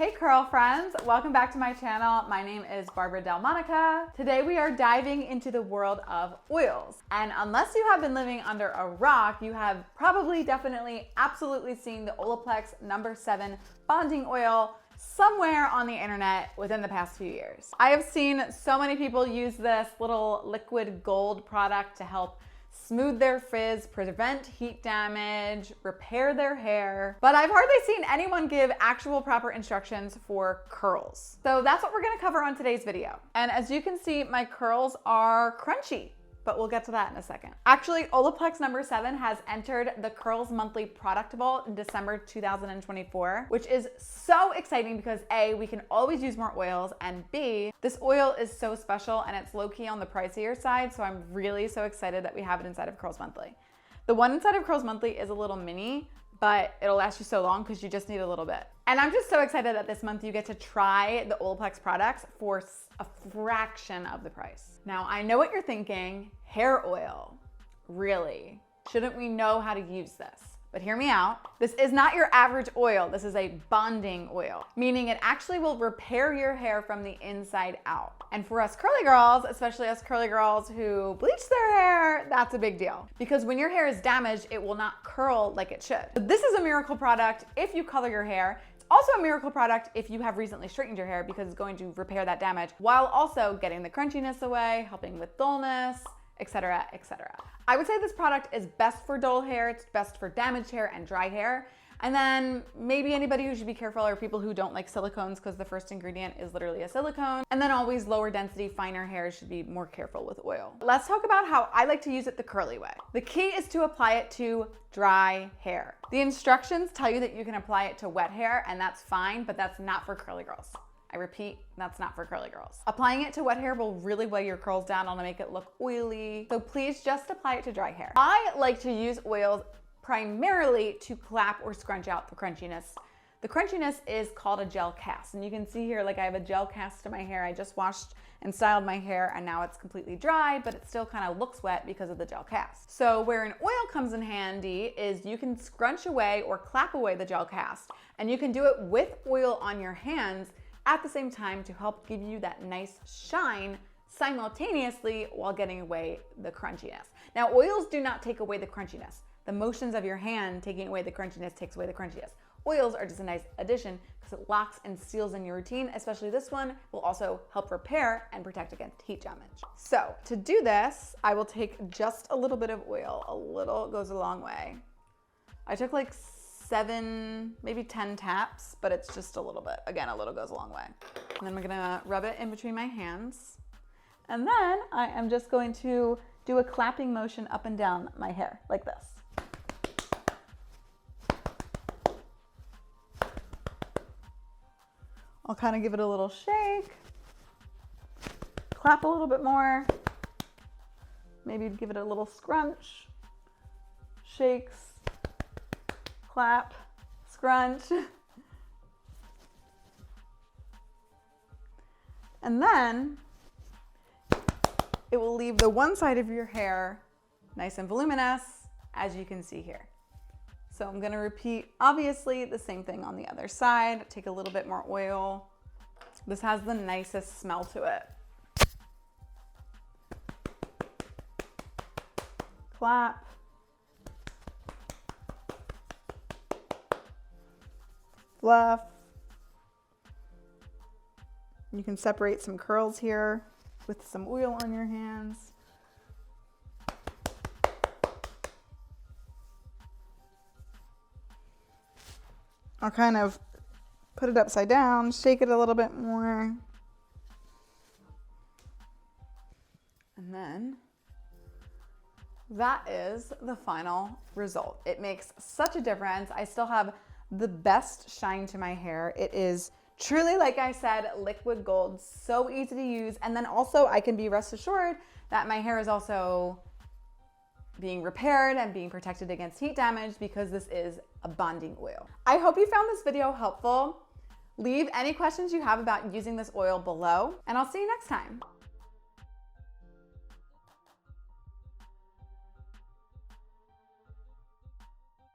Hey curl friends, welcome back to my channel. My name is Barbara Delmonica. Today we are diving into the world of oils. And unless you have been living under a rock, you have probably, definitely, absolutely seen the Olaplex No. 7 bonding oil somewhere on the internet within the past few years. I have seen so many people use this little liquid gold product to help smooth their frizz, prevent heat damage, repair their hair, but I've hardly seen anyone give actual proper instructions for curls. So that's what we're gonna cover on today's video. And as you can see, my curls are crunchy, but we'll get to that in a second. Actually, Olaplex No. 7 has entered the Curls Monthly Product Vault in December 2024, which is so exciting because A, we can always use more oils, and B, this oil is so special and it's low-key on the pricier side, so I'm really so excited that we have it inside of Curls Monthly. The one inside of Curls Monthly is a little mini, but it'll last you so long because you just need a little bit. And I'm just so excited that this month you get to try the Olaplex products for a fraction of the price. Now, I know what you're thinking, hair oil, really? Shouldn't we know how to use this? But hear me out. This is not your average oil. This is a bonding oil, meaning it actually will repair your hair from the inside out. And for us curly girls, especially us curly girls who bleach their hair, that's a big deal. Because when your hair is damaged, it will not curl like it should. So this is a miracle product if you color your hair. It's also a miracle product if you have recently straightened your hair because it's going to repair that damage while also getting the crunchiness away, helping with dullness, etc., etc. I would say this product is best for dull hair, it's best for damaged hair and dry hair. And then maybe anybody who should be careful are people who don't like silicones because the first ingredient is literally a silicone. And then always lower density, finer hair should be more careful with oil. Let's talk about how I like to use it the curly way. The key is to apply it to dry hair. The instructions tell you that you can apply it to wet hair and that's fine, but that's not for curly girls. I repeat, that's not for curly girls. Applying it to wet hair will really weigh your curls down and make it look oily. So please just apply it to dry hair. I like to use oils primarily to clap or scrunch out the crunchiness. The crunchiness is called a gel cast. And you can see here, like I have a gel cast to my hair. I just washed and styled my hair and now it's completely dry, but it still kind of looks wet because of the gel cast. So where an oil comes in handy is you can scrunch away or clap away the gel cast, and you can do it with oil on your hands at the same time to help give you that nice shine simultaneously while getting away the crunchiness. Now, oils do not take away the crunchiness. The motions of your hand taking away the crunchiness takes away the crunchiness. Oils are just a nice addition because it locks and seals in your routine, especially this one will also help repair and protect against heat damage. So to do this, I will take just a little bit of oil. A little goes a long way. I took like 7, maybe 10 taps, but it's just a little bit. Again, a little goes a long way. And then I'm gonna rub it in between my hands. And then I am just going to do a clapping motion up and down my hair, like this. I'll kind of give it a little shake, clap a little bit more, maybe give it a little scrunch, shakes, clap, scrunch. And then it will leave the one side of your hair nice and voluminous, as you can see here. So I'm gonna repeat, obviously, the same thing on the other side. Take a little bit more oil. This has the nicest smell to it. Clap. Fluff. You can separate some curls here with some oil on your hands. I'll kind of put it upside down, shake it a little bit more. And then that is the final result. It makes such a difference. I still have the best shine to my hair. It is truly, like I said, liquid gold, so easy to use. And then also I can be rest assured that my hair is also being repaired and being protected against heat damage because this is a bonding oil. I hope you found this video helpful. Leave any questions you have about using this oil below, and I'll see you next time.